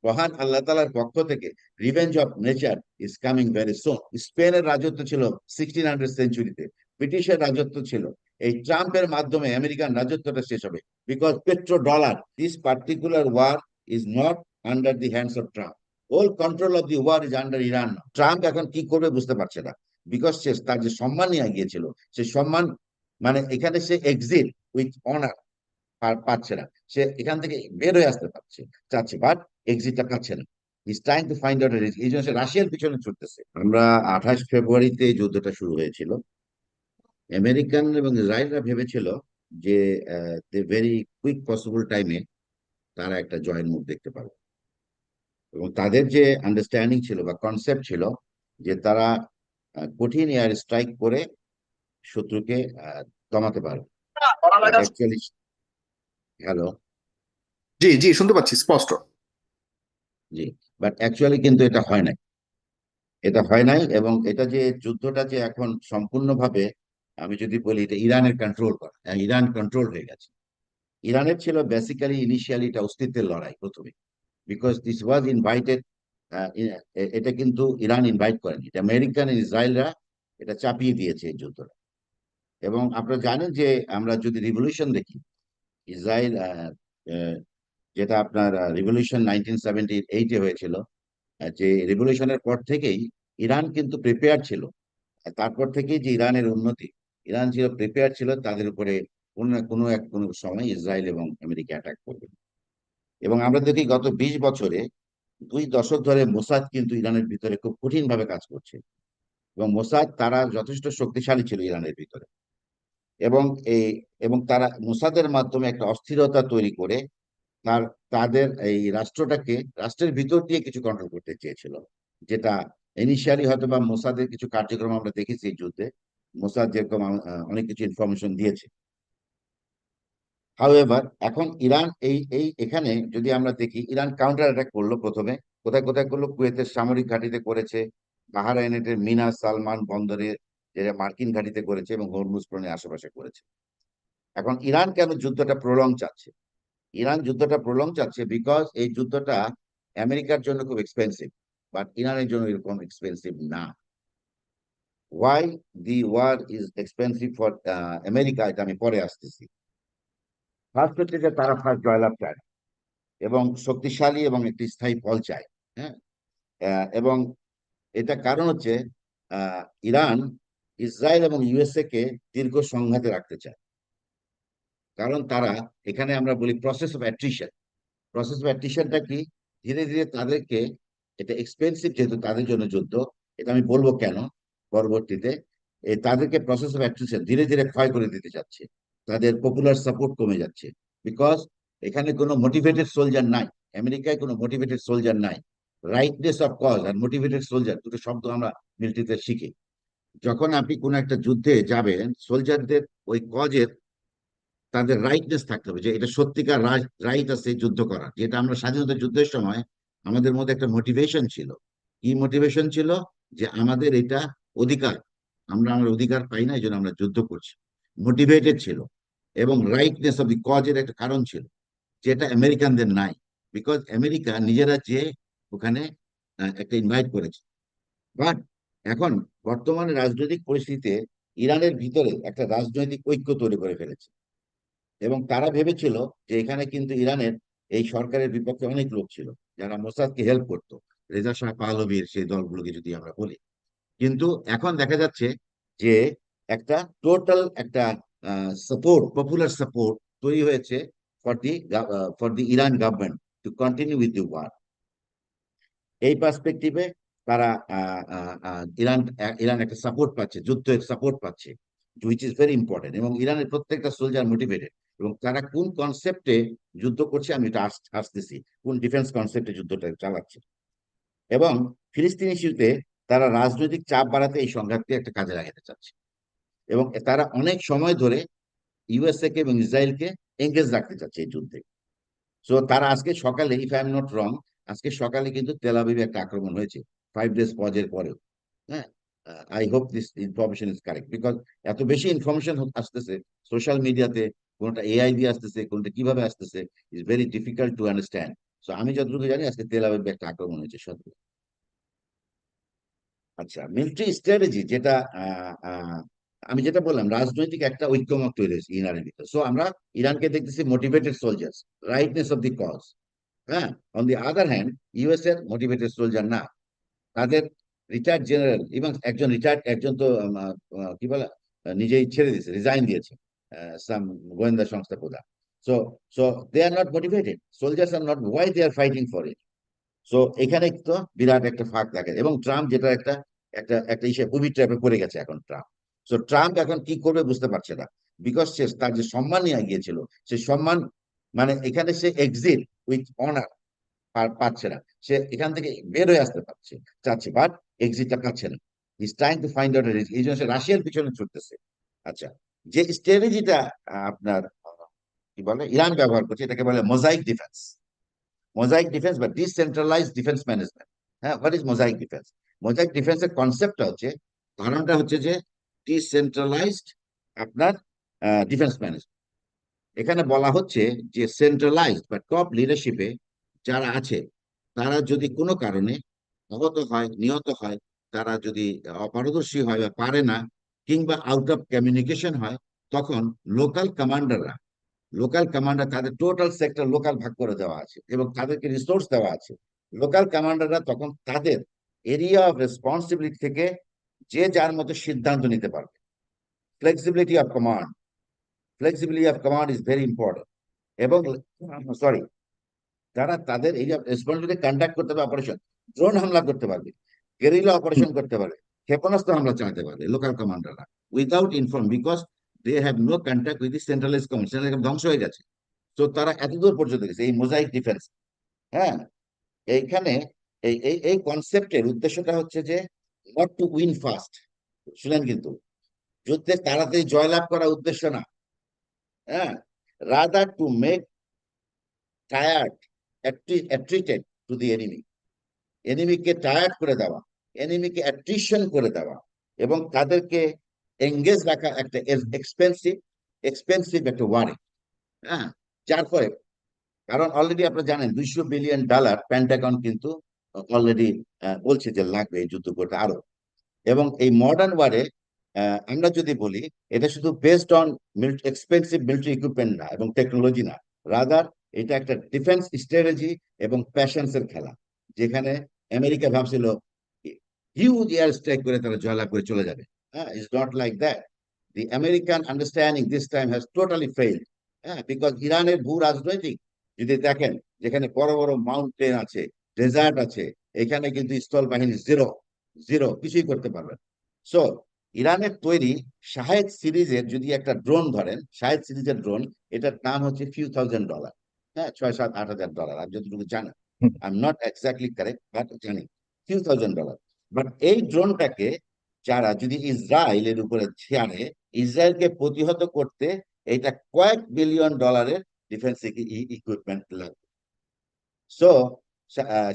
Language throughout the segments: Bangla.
মহান আল্লাহ তাআলার পক্ষ থেকে revenge of nature is coming very soon. স্পেনের রাজত্ব ছিল 1600 সেঞ্চুরিতে, ব্রিটিশের রাজত্ব ছিল, এই ট্রাম্পের মাধ্যমে আমেরিকান রাজত্বটা শেষ হবে। Because petro dollar, this particular war is not under the hands of Trump, whole control of the war is under Iran. Trump এখন কি করবে বুঝতে পারছে না, বিকজ সে তার যে সম্মান নিয়ে গিয়েছিল, সে সম্মান, মানে এখানে সে এক্সিট উইথ অনার পাচ্ছে না, সে এখান থেকে বের হয়ে আসতে পারছে, চাচ্ছে, বাট এক্সিটটা পাচ্ছে না। Is trying to find out, এই জন্য সে রাশিয়ার পিছনে ছুটতেছে। আমরা 28 ফেব্রুয়ারিতে এই যুদ্ধটা শুরু হয়েছিল। আমেরিকান এবং ইসরায়েলরা ভেবেছিল যে ভেরি কুইক পসিবল টাইমে তারা একটা জয়ের মুখ দেখতে পাবে, এবং তাদের যে আন্ডারস্ট্যান্ডিং ছিল বা কনসেপ্ট ছিল যে তারা কঠিন এয়ার স্ট্রাইক করে শত্রুকে দমাতে পারবে। বাট অ্যাকচুয়ালি, হ্যালো, জি জি, শুনতে পাচ্ছি স্পষ্ট। জি, বাট অ্যাকচুয়ালি কিন্তু এটা হয় নাই, এটা হয় নাই। এবং এটা যে যুদ্ধটা যে এখন সম্পূর্ণভাবে, আমি যদি বলি এটা ইরানের কন্ট্রোল করা, ইরান কন্ট্রোল হয়ে গেছে। ইরানের ছিল বেসিক্যালি ইনিশিয়ালি এটা অস্তিত্বের লড়াই প্রথমে, বিকজ দিস ওয়াজ ইনভাইটেড। এটা কিন্তু ইরান ইনভাইট করেনি, এটা আমেরিকান ইসরায়েলরা এটা চাপিয়ে দিয়েছে এই যুদ্ধটা। এবং আপনারা জানেন যে আমরা যদি রিভলিউশন দেখি, ইসরায়েল আহ, যেটা আপনার রিভলিউশন 1978-এ হয়েছিল, যে রিভলিউশনের পর থেকেই ইরান কিন্তু প্রিপেয়ার ছিল। আর তারপর থেকেই যে ইরানের উন্নতি, ইরান ছিল প্রিপেয়ার ছিল তাদের উপরে কোনো সময় ইসরায়েল এবং আমেরিকা অ্যাটাক করবে। এবং আমরা দেখি গত 20 বছরে, 2 দশক ধরে মোসাদ কিন্তু ইরানের ভিতরে খুব কঠিন ভাবে কাজ করছে। এবং মোসাদ তারা যথেষ্ট শক্তিশালী ছিল ইরানের ভিতরে। এবং এই এবং তারা মোসাদের মাধ্যমে একটা অস্থিরতা তৈরি করে তার তাদের এই রাষ্ট্রটাকে, রাষ্ট্রের ভিতর দিয়ে কিছু কন্ট্রোল করতে চেয়েছিল, যেটা ইনিশিয়ালি হয়তো বা মোসাদের কিছু কার্যক্রম আমরা দেখেছি এই যুদ্ধে। মোসাদ যেরকম অনেক কিছু ইনফরমেশন দিয়েছে। হাউএভার এখন ইরান এই এই এখানে যদি আমরা দেখি, ইরান কাউন্টার অ্যাটাক করলো প্রথমে। কোথায় কোথায় করলো? কুয়েতের সামরিক ঘাঁটিতে করেছে, বাহরাইনের মিনা সালমান বন্দরে, যেটা মার্কিন ঘাঁটিতে করেছে, এবং হরমুজ প্রণালীর আশেপাশে করেছে। এখন ইরান কেন যুদ্ধটা প্রলং চাচ্ছে? ইরান যুদ্ধটা প্রলং চাচ্ছে বিকজ এই যুদ্ধটা আমেরিকার জন্য খুব এক্সপেন্সিভ, বাট ইরানের জন্য এরকম এক্সপেন্সিভ না। Why the war is expensive for America, এটা আমি পরে আসতেছি। ফার্স্ট হচ্ছে যে তারা ফার্স্ট জয়লাভ চায় এবং শক্তিশালী এবং একটি স্থায়ী ফল চায়। হ্যাঁ, এবং এটা কারণ হচ্ছে আহ, ইরান ইসরায়েল এবং ইউএসএ কে দীর্ঘ সংঘাতে রাখতে চায়। কারণ তারা, এখানে আমরা বলি process of attrition. Process of অ্যাট্রিশনটা কি? ধীরে ধীরে তাদেরকে, এটা এক্সপেন্সিভ যেহেতু তাদের জন্য যুদ্ধ, এটা আমি বলবো কেন পরবর্তীতে, তাদেরকে প্রসেস অফ অ্যাট্রিশন ধীরে ধীরে ক্ষয় করে দিতে যাচ্ছে। তাদের পপুলার সাপোর্ট কমে যাচ্ছে, বিকজ এখানে কোনো মোটিভেটেড সোলজার নাই। আমেরিকায় কোনো মোটিভেটেড সোলজার নাই। রাইটনেস অফ কজ আর মোটিভেটেড সোলজার দুটো শব্দ আমরা মিলিটারিতে শিখি। যখন আপনি কোনো একটা যুদ্ধে যাবেন, সোলজারদের ওই কজের, তাদের রাইটনেস থাকতে হবে, যে এটা সত্যিকার রাইট আছে যুদ্ধ করার। যেটা আমরা স্বাধীনতা যুদ্ধের সময় আমাদের মধ্যে একটা মোটিভেশন ছিল। কি মোটিভেশন ছিল? যে আমাদের এটা অধিকার, আমরা আমার অধিকার পাই না, এই জন্য আমরা যুদ্ধ করছি। মোটিভেটেড ছিল। এবং রাইটনেস অফ দি কজের একটা কারণ ছিল, যেটা আমেরিকানদের নাই। বিকজ আমেরিকা নিজেরা যে ওখানে একটা ইনভাইট করেছে। বাট এখন বর্তমানে রাজনৈতিক পরিস্থিতিতে ইরানের ভিতরে একটা রাজনৈতিক ঐক্য তৈরি করে ফেলেছে। এবং তারা ভেবেছিল যে এখানে কিন্তু ইরানের এই সরকারের বিপক্ষে অনেক লোক ছিল যারা মোসাদকে হেল্প করতো, রেজা শাহ পাহলভীর সেই দলগুলোকে যদি আমরা বলি। কিন্তু এখন দেখা যাচ্ছে যে একটা টোটাল একটা সাপোর্ট, পপুলার সাপোর্ট তৈরি হয়েছে for the Iran government to continue with the war. এই পার্সপেক্টিভে তারা ইরান ইরান একটা সাপোর্ট পাচ্ছে, যুদ্ধের সাপোর্ট পাচ্ছে, হুইচ ইজ ভেরি ইম্পর্টেন্ট। এবং ইরানের প্রত্যেকটা সোলজার মোটিভেটেড। এবং তারা কোন কনসেপ্টে যুদ্ধ করছে আমি এটা আসতেছি, কোন ডিফেন্স কনসেপ্টে যুদ্ধটা চালাচ্ছে। এবং ফিলিস্তিন ইস্যুতে তারা রাজনৈতিক চাপ বাড়াতে এই সংঘাতকে একটা কাজে লাগাতে চাচ্ছে। এবং তারা অনেক সময় ধরে ইউএসএ কে এবং ইসরায়েলকে এঙ্গেজ রাখতে চাচ্ছে এই যুদ্ধে। সো তারা আজকে সকালে, if I am not wrong, আজকে সকালে কিন্তু তেল আবিবে একটা আক্রমণ হয়েছে 5 ডেজ পজের পরেও। হ্যাঁ, I hope this information is correct, because এত বেশি ইনফরমেশন আসতেছে সোশ্যাল মিডিয়াতে, কোনটা এআই দিয়ে আসতেছে, কোনটা কিভাবে আসতেছে, is very difficult to understand. তো আমি যতটুকু জানি আজকে তেল আবিবে একটা আক্রমণ হয়েছে সত্যি। আচ্ছা, মিলিটারি স্ট্র্যাটেজি যেটা আমি যেটা বললাম, রাজনৈতিক একটা ঐক্যমত তৈরি হয়েছে ইরানের ভিতরে। সো আমরা ইরানকে দেখতেছি motivated soldiers, righteousness of the cause. হ্যাঁ, on the other hand US এর মোটিভেটেড সোলজার না, তাদের রিটায়ার্ড জেনারেল এবং একজন রিটায়ার্ড, একজন তো কি বলে নিজেই ছেড়ে দিয়েছে, রিজাইন দিয়েছে, সাম গোয়েন্দা সংস্থা প্রধান। So so they are not motivated, soldiers are not, why they are fighting for it. So এখানে তো বিরাট একটা ফাঁক থাকে, এবং ট্রাম্প যেটা একটা একটা একটা ইসে বুবি ট্র্যাপে পড়ে গেছে এখন ট্রাম্প। সো ট্রাম্প এখন কি করবে বুঝতে পারছে না, বিকজ সে তার যে সম্মান নিয়ে গিয়েছিল, সে সম্মান, মানে এখানে সে এক্সিট উইথ অনার পাচ্ছে না, সে এখান থেকে বের হয়ে আসতে পারছে, চাচ্ছে, বাট এক্সিটটা পাচ্ছে না। Is trying to find out, এই জন্য সে রাশিয়ার পিছনে ছুটতেছে। আচ্ছা, যে স্ট্র্যাটেজিটা আপনার কি বলে ইরান ব্যবহার করছে, এটাকে বলে মোজাইক ডিফেন্স। মোজাইক ডিফেন্স বা ডিসেন্ট্রালাইজড ডিফেন্স ম্যানেজমেন্ট। হ্যাঁ, what is mosaic defence? Mosaic ডিফেন্সের কনসেপ্টটা হচ্ছে, ধারণাটা হচ্ছে যে ডিসেন্ট্রালাইজড আপনার ডিফেন্স ম্যানেজমেন্ট। এখানে বলা হচ্ছে যে সেন্ট্রালাইজড বা টপ লিডারশিপে যারা আছে, তারা যদি কোনো কারণে আহত হয়, নিহত হয়, তারা যদি অপারদর্শী হয় বা পারে না, কিংবা আউট অফ কমিউনিকেশন হয়, তখন লোকাল কমান্ডার তাদের টোটাল সেক্টর লোকাল ভাগ করে দেওয়া আছে এবং তাদেরকে রিসোর্স দেওয়া আছে। লোকাল কমান্ডাররা তখন তাদের এরিয়া অফ রেসপন্সিবিলিটি থেকে যে যার মতো সিদ্ধান্ত নিতে পারবে। Flexibility of command, flexibility of command is very important. এবং সরি, তারা তাদের এই রেসপন্সিবিলিটি কন্ডাক্ট করতে পারবে, অপারেশন, ড্রোন হামলা করতে পারবে, গেরিলা অপারেশন করতে পারবে, ক্ষেপণাস্ত্র হামলা চালাতে পারবে local commanders, without inform, because they have no contact with the centralise command, central ধ্বংস হয়ে গেছে। তো তারা এতদূর পর্যন্ত গেছে এই মোজাইক ডিফেন্স। হ্যাঁ, এইখানে এই এই এই কনসেপ্টের উদ্দেশ্যটা হচ্ছে যে নট টু উইন ফার্স্ট, শুনেন কিন্তু, যুদ্ধে তাড়াতাড়ি জয়লাভ করা উদ্দেশ্য না। হ্যাঁ, rather to make tired, attrited to the enemy, এনিমিকে টায়ার্ড করে দেওয়া, এনিমিকে অ্যাট্রিশন করে দেওয়া, এবং তাদেরকে এঙ্গেজ রাখা একটা এক্সপেন্সিভ এক্সপেন্সিভ একটা ওয়ারে। হ্যাঁ, যার ফলে, কারণ অলরেডি আপনারা জানেন $200 বিলিয়ন প্যান্টাগন কিন্তু অলরেডি বলছে যে লাগবে এই যুদ্ধ করতে আরো। এবং এই মডার্ন ওয়ারে আমরা যদি বলি, এটা শুধু based on expensive military equipment না এবং টেকনোলজি না, রাদার এটা একটা ডিফেন্স স্ট্র্যাটেজি এবং প্যাশনস এর খেলা, যেখানে আমেরিকা ভাবছিল হিউজ এয়ার স্ট্রাইক করে তারা জয়লাভ করে চলে যাবে। হ্যাঁ, it's not like that. The American understanding this time has totally failed. হ্যাঁ, বিকজ ইরানের ভূ রাজনৈতিক যদি দেখেন, যেখানে বড় বড় মাউন্টেন আছে, ডেজার্ট আছে, এখানে কিন্তু স্থল বাহিনী জিরো, জিরো, কিছুই করতে পারবে না। সো ইরানের তৈরি শাহেদ সিরিজের যদি একটা ড্রোন ধরেন, শাহেদ সিরিজের ড্রোন, এটার দাম হচ্ছে $few thousand। হ্যাঁ, 6-7-8 হাজার ডলার, আমি যতটুকু জানি, I am not exactly correct, but জানি $few thousand। বাট এই ড্রোনটাকে যারা যদি ইসরায়েলের উপরে ছাড়ে, ইসরায়েলকে প্রতিহত করতে এটা কয়েক বিলিয়ন ডলারের ডিফেন্স ইকুইপমেন্ট লাগবে। সো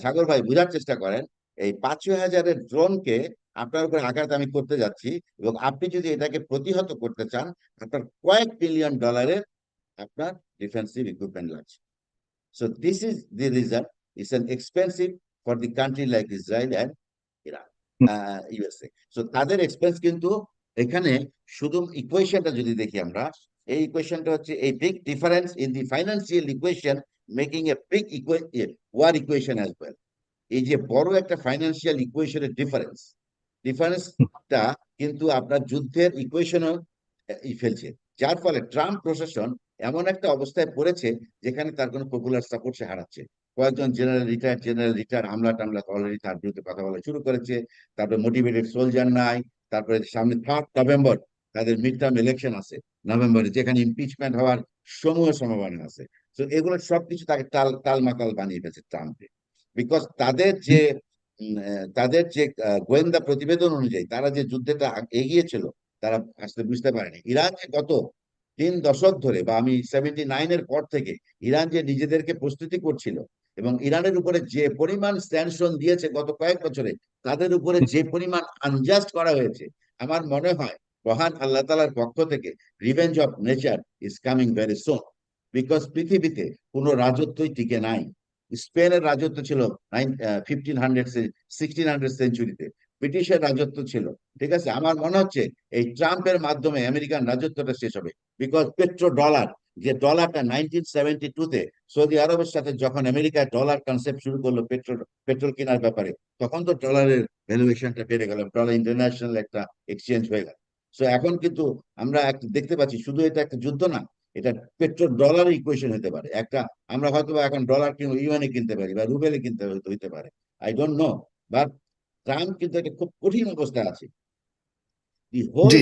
সাগর ভাই, বোঝার চেষ্টা করেন, এই 5-6 হাজারের ড্রোনকে আপনার উপরে আঘাত আমি করতে যাচ্ছি, এবং আপনি যদি এটাকে প্রতিহত করতে চান, আপনার কয়েক বিলিয়ন ডলারের আপনার ডিফেন্সিভ ইকুইপমেন্ট লাগছে। So this is the reason, it's an expensive for the country like Israel and Iran, USA. So তাদের এক্সপেন্স কিন্তু এখানে, শুধু ইকুয়েশনটা যদি দেখি আমরা, এই ইকুয়েশনটা হচ্ছে এই big difference in the financial equation making a big war equation as well. এই যে বড় একটা ফাইন্যান্সিয়াল ইকুয়েশনের ডিফারেন্সটা কিন্তু আপনার যুদ্ধের ইকুয়েশনও ফেলছে, যার ফলে ট্রাম্প প্রশাসন এমন একটা অবস্থায় পড়েছে যেখানে তার কোনো পপুলার সাপোর্ট সে হারাচ্ছে। কয়েকজন জেনারেল রিটায়ার হামলা টামলা অলরেডি তার বিরুদ্ধে কথা বলা শুরু করেছে। তারপরে মোটিভেটেড সোলজার নাই। তারপরে সামনে 3 নভেম্বর তাদের মিড টার্ম ইলেকশন আছে নভেম্বরে, যেখানে ইমপিচমেন্ট হওয়ার সমূহ সম্ভাবনা আছে। তো এগুলো সবকিছু তাকে টালমাটাল বানিয়ে ফেলছে ট্রাম্পে, বিকজ তাদের যে গোয়েন্দা প্রতিবেদন অনুযায়ী তারা যে যুদ্ধটা এগিয়েছিল, তারা আসলে বুঝতে পারেনি ইরান যে গত 3 দশক ধরে, বা আমি 79-এর পর থেকে ইরান যে নিজেদেরকে প্রস্তুতি করছিল, এবং ইরানের উপরে যে পরিমাণ স্যাংশন দিয়েছে গত কয়েক বছরে, তাদের উপরে যে পরিমাণ আনজাস্ট করা হয়েছে, আমার মনে হয় মহান আল্লাহ তালার পক্ষ থেকে revenge of nature is coming very soon. Because পৃথিবীতে কোনো রাজত্বই টিকে নাই, স্পেনের রাজত্ব ছিল 1600 সেঞ্চুরিতে, ব্রিটিশের রাজত্ব ছিল। ঠিক আছে, আমার মনে হচ্ছে এই ট্রাম্পের মাধ্যমে আমেরিকান রাজত্বটা শেষ হবে। বিকজ পেট্রো ডলার, যে ডলারটা 1972-তে সৌদি আরবের সাথে যখন আমেরিকা ডলার কনসেপ্ট শুরু করলো পেট্রোল পেট্রোল কেনার ব্যাপারে, তখন তো ডলারের ভ্যালুয়েশনটা বেড়ে গেল, ডলার ইন্টারন্যাশনাল একটা এক্সচেঞ্জ হয়ে গেল। সো এখন কিন্তু আমরা দেখতে পাচ্ছি শুধু এটা একটা যুদ্ধ না, এটা পেট্রোল ডলার ইকুয়েশন হতে পারে একটা। আমরা হয়তো এখন ডলার কিনবো, ইউএনএ কিনতে পারি বা রুবেলে কিনতে হইতে পারে, I don't know. But Trump কিন্তু একটা খুব কঠিন অবস্থায় আছে। দি জি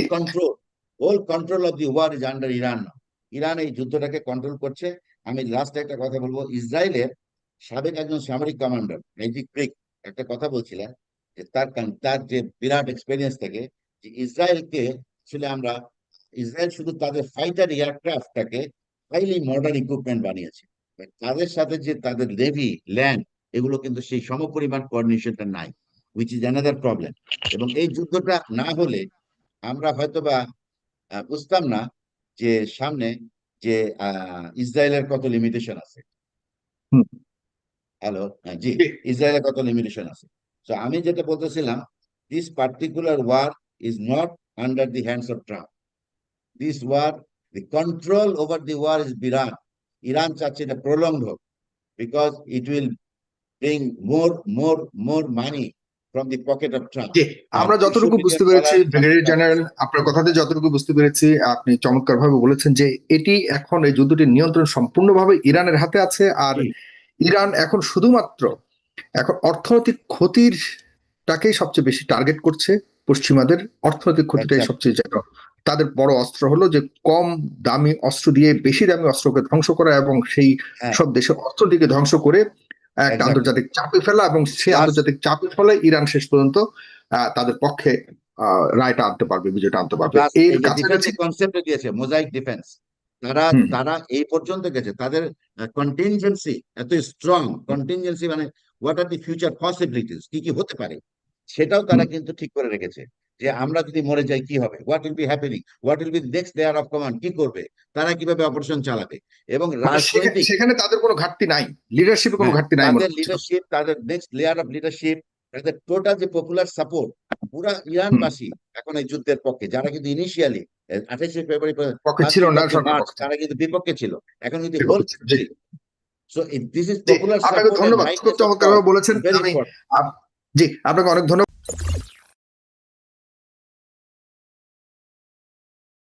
whole control of the war is under Iran now. Iran এই যুদ্ধটাকে কন্ট্রোল করছে। আমি লাস্ট একটা কথা বলবো, ইসরায়েলের সাবেক একজন সামরিক কমান্ডার মেজিক ক্রিক একটা কথা বলছিলেন, যে তার যে বিরাট এক্সপেরিয়েন্স থেকে, যে ইসরায়েলকে আসলে আমরা, ইসরায়েল শুধু তাদের ফাইটার এয়ারক্রাফটটাকে হাইলি মডার্ন ইকুইপমেন্ট বানিয়েছে, But তাদের সাথে যে তাদের নেভি ল্যান্ড, এগুলো কিন্তু সেই সমপরিমাণ কোঅর্ডিনেশনটা নাই, উইচ ইজ অ্যানাদার প্রবলেম। এবং এই যুদ্ধটা না হলে আমরা হয়তোবা বুঝতাম না যে সামনে যে ইসরায়েলের কত লিমিটেশন আছে। হুম, হ্যালো, জি, জি ইসরায়েলের কত লিমিটেশন আছে। তো আমি যেটা বলতেছিলাম, this particular war is not under the hands of Trump. This war, the control over the war is Iran. Iran চাচ্ছে এটা প্রলংড হোক, because it will bring more more more money from the pocket of Trump. জি আর আমরা 200 যতটুকু বিলিয়ন বুঝতে পেরেছি ডলার ব্রিগেডিয়ার জেনারেল, আপনার কথাতে যতটুকু বুঝতে পেরেছি, আপনি চমৎকার ভাবে বলেছেন যে এটি এখন এই যুদ্ধটির নিয়ন্ত্রণ সম্পূর্ণভাবে ইরানের হাতে আছে। আর ইরান এখন শুধুমাত্র এখন অর্থনৈতিক ক্ষতির টাকেই সবচেয়ে বেশি টার্গেট করছে। পশ্চিমাদের অর্থনৈতিক ক্ষতিটাই সবচেয়ে যেন তাদের বড় অস্ত্র হলো, যে কম দামি অস্ত্র দিয়ে বেশি দামি অস্ত্রকে ধ্বংস করা এবং সেই হ্যাঁ, সব দেশের অর্থনীতিকে ধ্বংস করে একটা এক্স্যাক্টলি। আন্তর্জাতিক চাপে ফেলা, এবং সেই প্লাস আন্তর্জাতিক চাপের ফলে ইরান শেষ পর্যন্ত তাদের পক্ষে রায়টা আনতে পারবে, বিজয়টা আনতে পারবে প্লাস এর এই যে কাছাকাছি। ডিফেন্সের কনসেপ্ট দিয়েছে, মোজাইক ডিফেন্স, তারা হুম তারা এই পর্যন্ত গেছে, তাদের কন্টিনজেন্সি এত স্ট্রং। কন্টিনজেন্সি মানে what are the future possibilities, কি কি হতে পারে, সেটাও তারা হুম কিন্তু ঠিক করে রেখেছে। যে আমরা যদি মরে যাই কি হবে, what will be happening, what will be next layer of command, কি করবে তারা, কিভাবে অপারেশন চালাবে, এবং মানে রাজনৈতিক, সেখানে তাদের কোনো ঘাটতি নাই, লিডারশিপে কোনো হ্যাঁ, ঘাটতি নাই মনে তাদের হচ্ছে। লিডারশিপ, তাদের নেক্সট লেয়ার অফ লিডারশিপ, তাদের টোটাল যে পপুলার সাপোর্ট, পুরা হুম ইরানবাসী এখন এই যুদ্ধের পক্ষে, যারা কিন্তু ইনিশিয়ালি 28শে ফেব্রুয়ারি পক্ষে ফার্স্ট ছিল উইক না, অফ দ্য সরকার মার্চ পক্ষে তারা কিন্তু বিপক্ষে ছিল, এখন কিন্তু হোল বিপক্ষে ছিল। জি সো দিস ইজ জি পপুলার আপনাকে সাপোর্ট এন্ড ধন্যবাদ, খুব রাইটনেস অফ চমৎকার কজ, ভাবে বলেছেন। ভেরি আমি ইম্পর্টেন্ট। জি আপনাকে অনেক ধন্যবাদ।